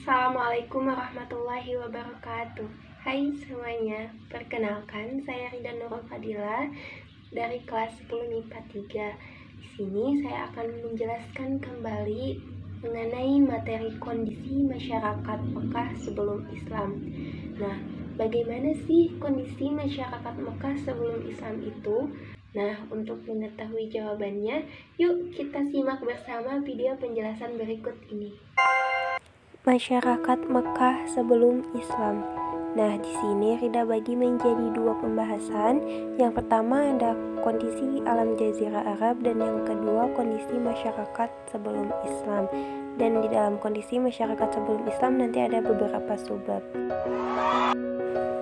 Assalamualaikum warahmatullahi wabarakatuh. Hai semuanya, perkenalkan saya Rida Nurul Fadila dari kelas 10 MIPA 3. Di sini saya akan menjelaskan kembali mengenai materi kondisi masyarakat Mekah sebelum Islam. Nah, bagaimana sih kondisi masyarakat Mekah sebelum Islam itu? Nah, untuk mengetahui jawabannya, yuk kita simak bersama video penjelasan berikut ini. Masyarakat Mekah sebelum Islam. Nah, di sini Rida bagi menjadi dua pembahasan. Yang pertama ada kondisi alam Jazirah Arab dan yang kedua kondisi masyarakat sebelum Islam. Dan di dalam kondisi masyarakat sebelum Islam nanti ada beberapa subbab.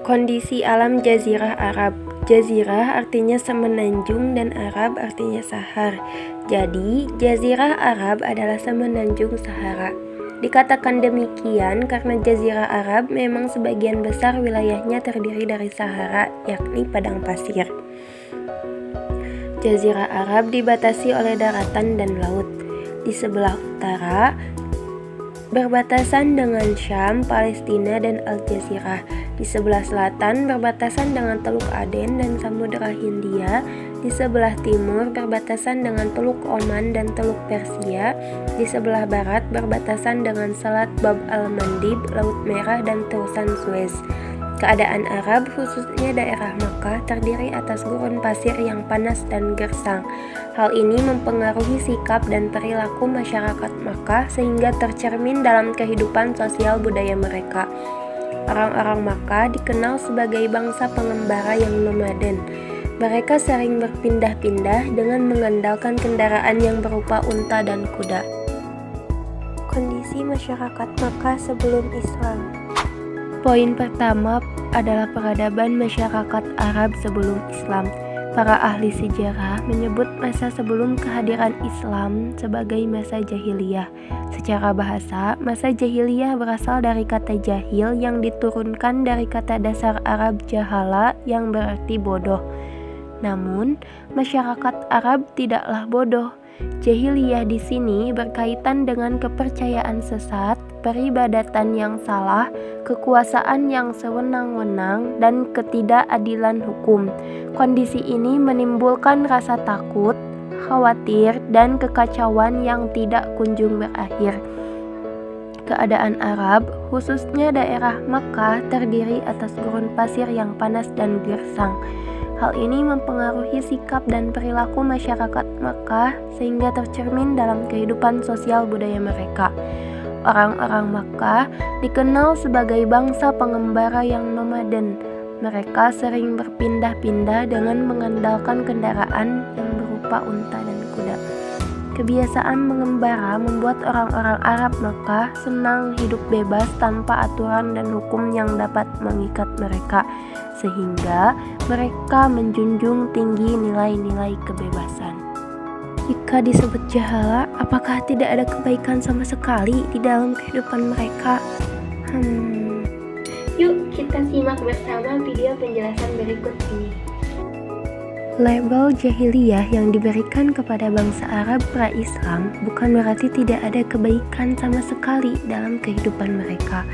Kondisi alam Jazirah Arab. Jazirah artinya semenanjung dan Arab artinya Sahar. Jadi, Jazirah Arab adalah semenanjung Sahara. Dikatakan demikian karena Jazirah Arab memang sebagian besar wilayahnya terdiri dari Sahara, yakni padang pasir. Jazirah Arab dibatasi oleh daratan dan laut. Di sebelah utara berbatasan dengan Syam, Palestina, dan Al-Jazirah. Di sebelah selatan berbatasan dengan Teluk Aden dan Samudra Hindia. Di sebelah timur berbatasan dengan Teluk Oman dan Teluk Persia. Di sebelah barat berbatasan dengan Selat Bab al-Mandib, Laut Merah, dan Tausan Suez. Keadaan Arab, khususnya daerah Makkah, terdiri atas gurun pasir yang panas dan gersang. Hal ini mempengaruhi sikap dan perilaku masyarakat Makkah sehingga tercermin dalam kehidupan sosial budaya mereka. Orang-orang Makkah dikenal sebagai bangsa pengembara yang nomaden. Mereka sering berpindah-pindah dengan mengandalkan kendaraan yang berupa unta dan kuda. Kondisi masyarakat Makkah sebelum Islam. Poin pertama adalah peradaban masyarakat Arab sebelum Islam. Para ahli sejarah menyebut masa sebelum kehadiran Islam sebagai masa jahiliyah. Secara bahasa, masa jahiliyah berasal dari kata jahil yang diturunkan dari kata dasar Arab jahala yang berarti bodoh. Namun, masyarakat Arab tidaklah bodoh. Jahiliyah di sini berkaitan dengan kepercayaan sesat, peribadatan yang salah, kekuasaan yang sewenang-wenang, dan ketidakadilan hukum. Kondisi ini menimbulkan rasa takut, khawatir, dan kekacauan yang tidak kunjung berakhir. Keadaan Arab, khususnya daerah Makkah, terdiri atas gurun pasir yang panas dan gersang. Hal ini mempengaruhi sikap dan perilaku masyarakat Makkah sehingga tercermin dalam kehidupan sosial budaya mereka. Orang-orang Makkah dikenal sebagai bangsa pengembara yang nomaden. Mereka sering berpindah-pindah dengan mengandalkan kendaraan yang berupa unta dan kuda. Kebiasaan mengembara membuat orang-orang Arab Makkah senang hidup bebas tanpa aturan dan hukum yang dapat mengikat mereka, sehingga mereka menjunjung tinggi nilai-nilai kebebasan. Jika disebut jahala, apakah tidak ada kebaikan sama sekali di dalam kehidupan mereka? Yuk kita simak bersama video penjelasan berikut ini. Label jahiliyah yang diberikan kepada bangsa Arab pra-Islam bukan berarti tidak ada kebaikan sama sekali dalam kehidupan mereka.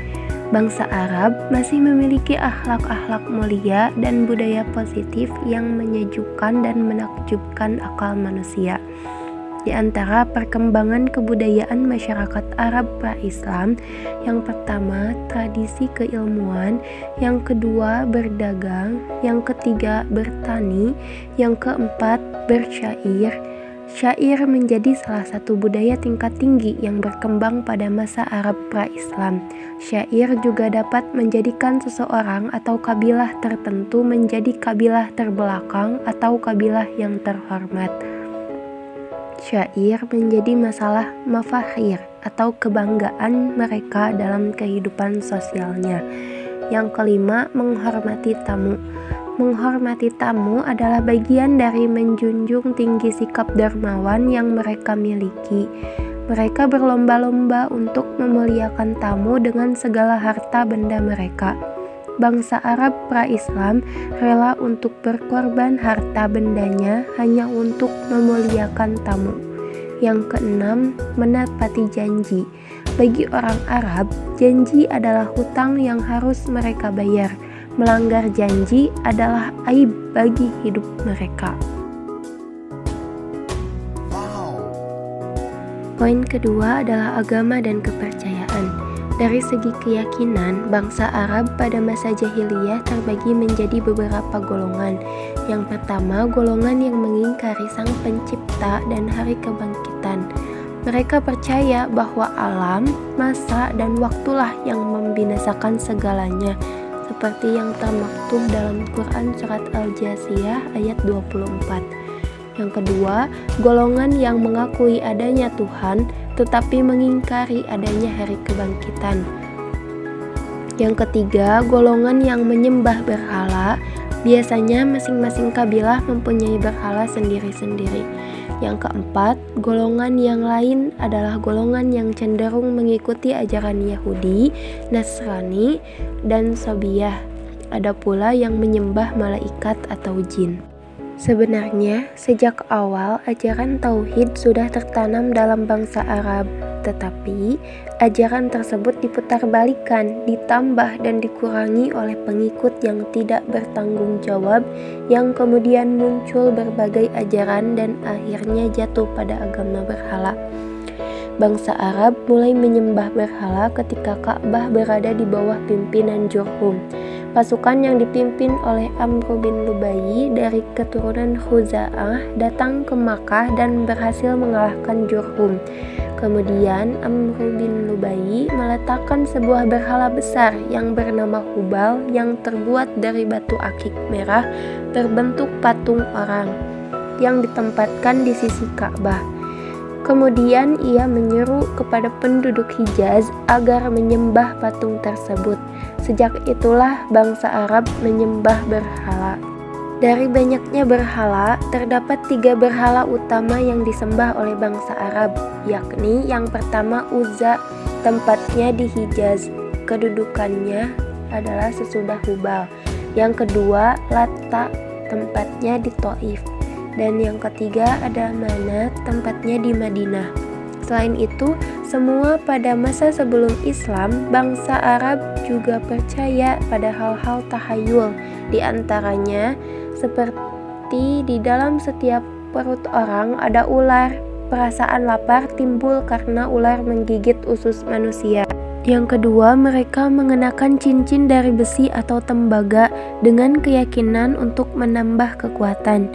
Bangsa Arab masih memiliki akhlak-akhlak mulia dan budaya positif yang menyejukkan dan menakjubkan akal manusia. Di antara perkembangan kebudayaan masyarakat Arab pra-Islam, yang pertama tradisi keilmuan, yang kedua berdagang, yang ketiga bertani, yang keempat bersyair. Syair menjadi salah satu budaya tingkat tinggi yang berkembang pada masa Arab pra-Islam. Syair juga dapat menjadikan seseorang atau kabilah tertentu menjadi kabilah terbelakang atau kabilah yang terhormat. Syair menjadi masalah mafakhir atau kebanggaan mereka dalam kehidupan sosialnya. Yang kelima, menghormati tamu. Menghormati tamu adalah bagian dari menjunjung tinggi sikap dermawan yang mereka miliki. Mereka berlomba-lomba untuk memuliakan tamu dengan segala harta benda mereka. Bangsa Arab pra-Islam rela untuk berkorban harta bendanya hanya untuk memuliakan tamu. Yang keenam, menepati janji. Bagi orang Arab, janji adalah hutang yang harus mereka bayar. Melanggar janji adalah aib bagi hidup mereka. Poin kedua adalah agama dan kepercayaan. Dari segi keyakinan, bangsa Arab pada masa jahiliyah terbagi menjadi beberapa golongan. Yang pertama, golongan yang mengingkari Sang Pencipta dan hari kebangkitan. Mereka percaya bahwa alam, masa, dan waktulah yang membinasakan segalanya, seperti yang termaktub dalam Quran Surat Al-Jasiyah ayat 24. Yang kedua, golongan yang mengakui adanya Tuhan, tetapi mengingkari adanya hari kebangkitan. Yang ketiga, golongan yang menyembah berhala. Biasanya masing-masing kabilah mempunyai berhala sendiri-sendiri. Yang keempat, golongan yang lain adalah golongan yang cenderung mengikuti ajaran Yahudi, Nasrani, dan Sabiah. Ada pula yang menyembah malaikat atau jin. Sebenarnya, sejak awal ajaran tauhid sudah tertanam dalam bangsa Arab, tetapi ajaran tersebut diputarbalikkan, ditambah dan dikurangi oleh pengikut yang tidak bertanggung jawab, yang kemudian muncul berbagai ajaran dan akhirnya jatuh pada agama berhala. Bangsa Arab mulai menyembah berhala ketika Ka'bah berada di bawah pimpinan Jurhum. Pasukan yang dipimpin oleh Amr bin Lubai dari keturunan Khuza'ah datang ke Makkah dan berhasil mengalahkan Jurhum. Kemudian Amr bin Lubai meletakkan sebuah berhala besar yang bernama Hubal yang terbuat dari batu akik merah berbentuk patung orang yang ditempatkan di sisi Ka'bah. Kemudian ia menyeru kepada penduduk Hijaz agar menyembah patung tersebut. Sejak itulah bangsa Arab menyembah berhala. Dari banyaknya berhala, terdapat 3 berhala utama yang disembah oleh bangsa Arab, yakni yang pertama Uzza, tempatnya di Hijaz, kedudukannya adalah sesudah Hubal. Yang kedua Latta, tempatnya di Thaif. Dan yang ketiga ada Manat, tempatnya di Madinah. Selain itu, semua pada masa sebelum Islam, bangsa Arab juga percaya pada hal-hal tahayul. Di antaranya, seperti di dalam setiap perut orang ada ular. Perasaan lapar timbul karena ular menggigit usus manusia. Yang kedua, mereka mengenakan cincin dari besi atau tembaga dengan keyakinan untuk menambah kekuatan.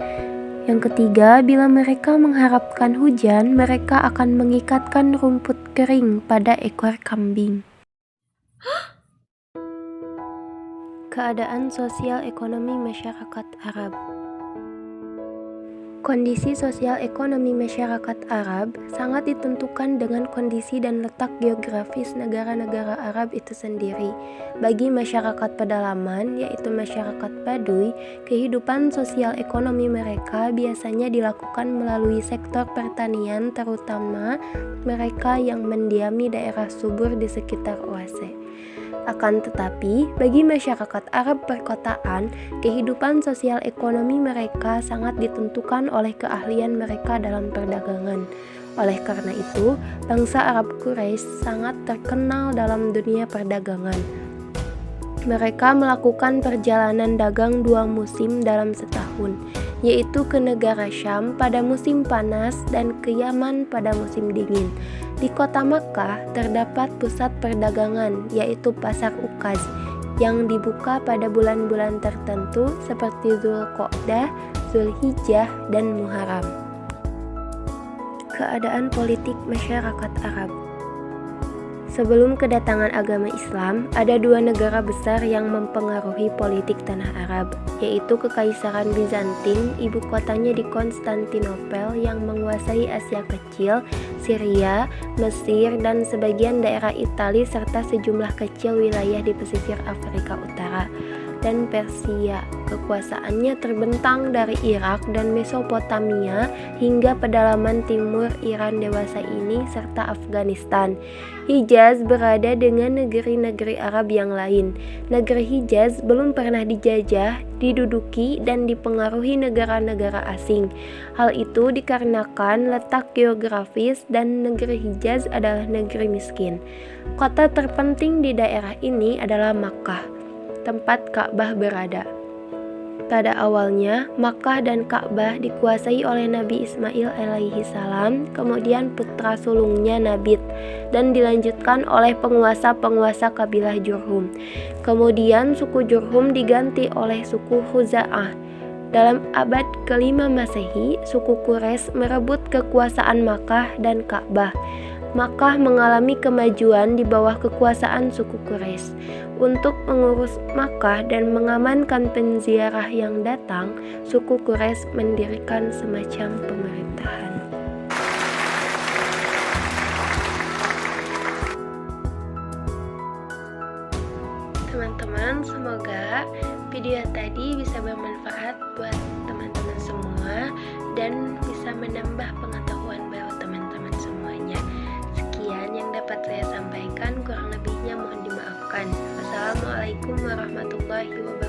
Yang ketiga, bila mereka mengharapkan hujan, mereka akan mengikatkan rumput kering pada ekor kambing. Keadaan sosial ekonomi masyarakat Arab. Kondisi sosial ekonomi masyarakat Arab sangat ditentukan dengan kondisi dan letak geografis negara-negara Arab itu sendiri. Bagi masyarakat pedalaman, yaitu masyarakat Baduy, kehidupan sosial ekonomi mereka biasanya dilakukan melalui sektor pertanian, terutama mereka yang mendiami daerah subur di sekitar oase. Akan tetapi, bagi masyarakat Arab perkotaan, kehidupan sosial ekonomi mereka sangat ditentukan oleh keahlian mereka dalam perdagangan. Oleh karena itu, bangsa Arab Quraisy sangat terkenal dalam dunia perdagangan. Mereka melakukan perjalanan dagang 2 musim dalam setahun, yaitu ke negara Syam pada musim panas dan ke Yaman pada musim dingin. Di kota Makkah terdapat pusat perdagangan, yaitu Pasar Ukaz, yang dibuka pada bulan-bulan tertentu seperti Zulqa'dah, Zulhijjah, dan Muharram. Keadaan politik masyarakat Arab. Sebelum kedatangan agama Islam, ada 2 negara besar yang mempengaruhi politik tanah Arab, yaitu Kekaisaran Bizantin, ibu kotanya di Konstantinopel yang menguasai Asia Kecil, Syria, Mesir, dan sebagian daerah Italia serta sejumlah kecil wilayah di pesisir Afrika Utara. dan Persia. Kekuasaannya terbentang dari Irak dan Mesopotamia hingga pedalaman timur Iran dewasa ini serta Afghanistan. Hijaz berada dengan negeri-negeri Arab yang lain. Negeri Hijaz belum pernah dijajah, diduduki, dan dipengaruhi negara-negara asing. Hal itu dikarenakan letak geografis dan negeri Hijaz adalah negeri miskin. Kota terpenting di daerah ini adalah Makkah, tempat Ka'bah berada. Pada awalnya, Makkah dan Ka'bah dikuasai oleh Nabi Ismail alaihi salam, kemudian putra sulungnya Nabit, dan dilanjutkan oleh penguasa-penguasa kabilah Jurhum. Kemudian suku Jurhum diganti oleh suku Khuza'ah. Dalam abad ke-5 Masehi, suku Quraisy merebut kekuasaan Makkah dan Ka'bah. Makkah mengalami kemajuan di bawah kekuasaan suku Quraisy. Untuk mengurus Makkah dan mengamankan penziarah yang datang, suku Quraisy mendirikan semacam pemerintahan. Teman-teman, semoga video tadi bisa bermanfaat buat teman-teman semua dan bisa menambah pengetahuan baru teman-teman semuanya. Sekian yang dapat saya sampaikan, kurang lebihnya mohon dimaafkan. Wassalamualaikum warahmatullahi wabarakatuh.